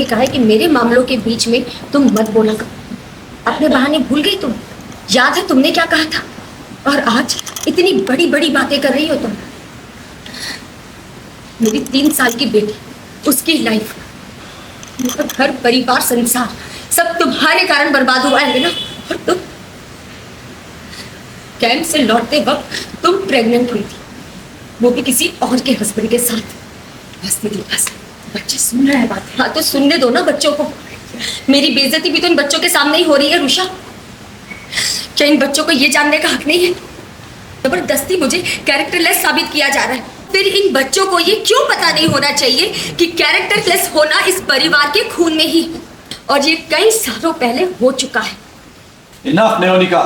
कहा है कि मेरे मामलों के बीच में तुम मत बोला करो। अपने बहाने भूल गई तुम? याद है तुमने क्या कहा था? और आज इतनी बड़ी बड़ी बातें कर रही हो तुम। मेरी 3 साल की बेटी, उसकी लाइफ, मेरा घर परिवार संसार सब तुम्हारे कारण बर्बाद हुआ है ना। और तुम कैंप से लौटते वक्त तुम प्रेग्नेंट हुई थी, वो भी किसी और के हस्बैंड के साथ। बस दीदी बस, बच्चे सुन रहे हैं बातें। हाँ तो सुनने दो ना बच्चों को। मेरी बेइज्जती भी तो इन बच्चों के सामने ही हो रही है रुषा। क्या इन बच्चों को ये जानने का हक नहीं है? जबरदस्ती मुझे कैरेक्टरलेस साबित किया जा रहा है। फिर इन बच्चों को ये क्यों पता नहीं होना चाहिए कि कैरेक्टरलेस होना इस परिवार के खून में ही, और ये कई सालों पहले हो चुका है। इनफ नेओनिका,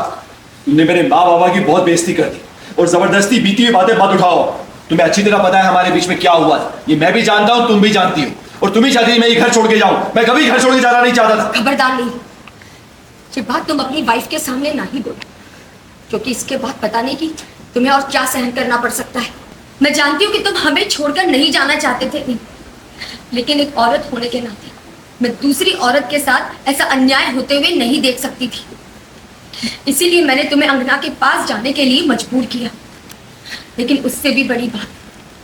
तुमने मेरे माँ बाबा की बहुत बेइज्जती कर दी और जबरदस्ती बीती हुई बातें मत उठाओ। तुम्हें अच्छी तरह पता है हमारे बीच में क्या हुआ था। ये मैं भी जानता हूँ, तुम भी जानती हो, और तुम ही चाहती है मैं ये घर छोड़ के जाऊं। मैं कभी घर छोड़ के जाना नहीं चाहता था। खबरदार नहीं, ये बात तुम अपनी वाइफ के सामने ना ही बोलो, क्योंकि इसके बाद पता नहीं कि तुम्हें और क्या सहन करना पड़ सकता है। मैं जानती हूँ कि तुम हमें छोड़कर नहीं जाना चाहते थे, नहीं, लेकिन एक औरत होने के नाते मैं दूसरी औरत के साथ ऐसा अन्याय होते हुए नहीं देख सकती थी। इसीलिए मैंने तुम्हें अंगना के पास जाने के लिए मजबूर किया। लेकिन उससे भी बड़ी बात,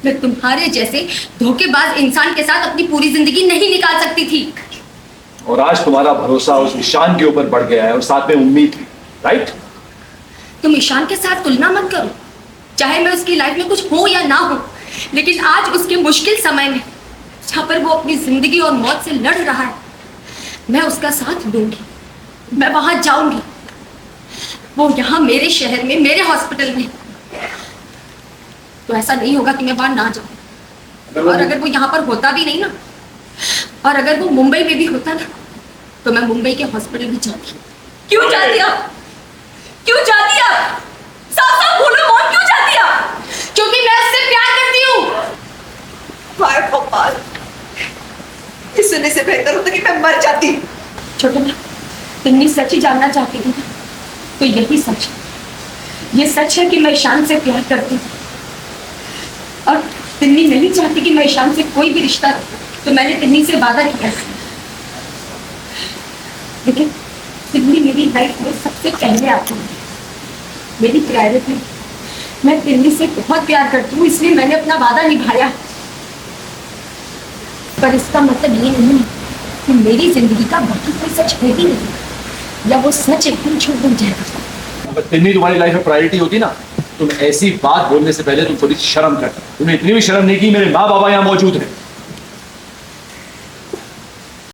मैं तुम्हारे जैसे धोखेबाज इंसान के साथ अपनी पूरी जिंदगी नहीं निकाल सकती थी। और आज तुम्हारा भरोसा उस ईशान के ऊपर बढ़ गया है और साथ में उम्मीद भी, राइट? तुम ईशान के साथ तुलना मत करो। चाहे मैं उसकी लाइफ में कुछ हो या ना हो, लेकिन आज उसके मुश्किल समय में जहाँ पर वो अपनी जिंदगी और मौत से लड़ रहा है, मैं उसका साथ दूंगी। मैं वहां जाऊंगी, वो यहाँ मेरे शहर में, मेरे हॉस्पिटल में। तो ऐसा नहीं होगा कि मैं वहां ना जाऊं। और अगर वो यहाँ पर होता भी नहीं ना, और अगर वो मुंबई में भी होता ना, तो मैं मुंबई के हॉस्पिटल भी जाती। क्यों जाती आप? क्यों जाती आप? साफ साफ बोलो मौत, क्यों जाती आप? क्योंकि मैं उससे प्यार करती हूँ। हाय भगवान, इस सुनने से बेहतर होता कि मैं मर जाती। छोटे माँ, तुमने सच ही जानना चाहती थी, तो यही सच है। ये सच है कि मैं ईशान से प्यार करती हूँ, और तिन्नी नहीं चाहती कि मैं ईशान से कोई भी रिश्ता रखूं, तो मैंने तिन्नी से वादा किया। लेकिन तिन्नी मेरी लाइफ में सबसे पहले आती है, मेरी प्रायोरिटी। मैं तिन्नी से बहुत प्यार करती हूँ, इसलिए मैंने अपना वादा निभाया। पर इसका मतलब ये नहीं कि मेरी जिंदगी का बाकी कोई सच है ही नहीं, या वो सच एकदम छूट बन जाएगा। अगर तिन्नी तुम्हारी लाइफ में प्रायोरिटी होती ना, तुम ऐसी बात बोलने से पहले तुम थोड़ी शर्म करती। तुम्हें इतनी भी शर्म नहीं की मेरे माँ बाबा यहाँ मौजूद है।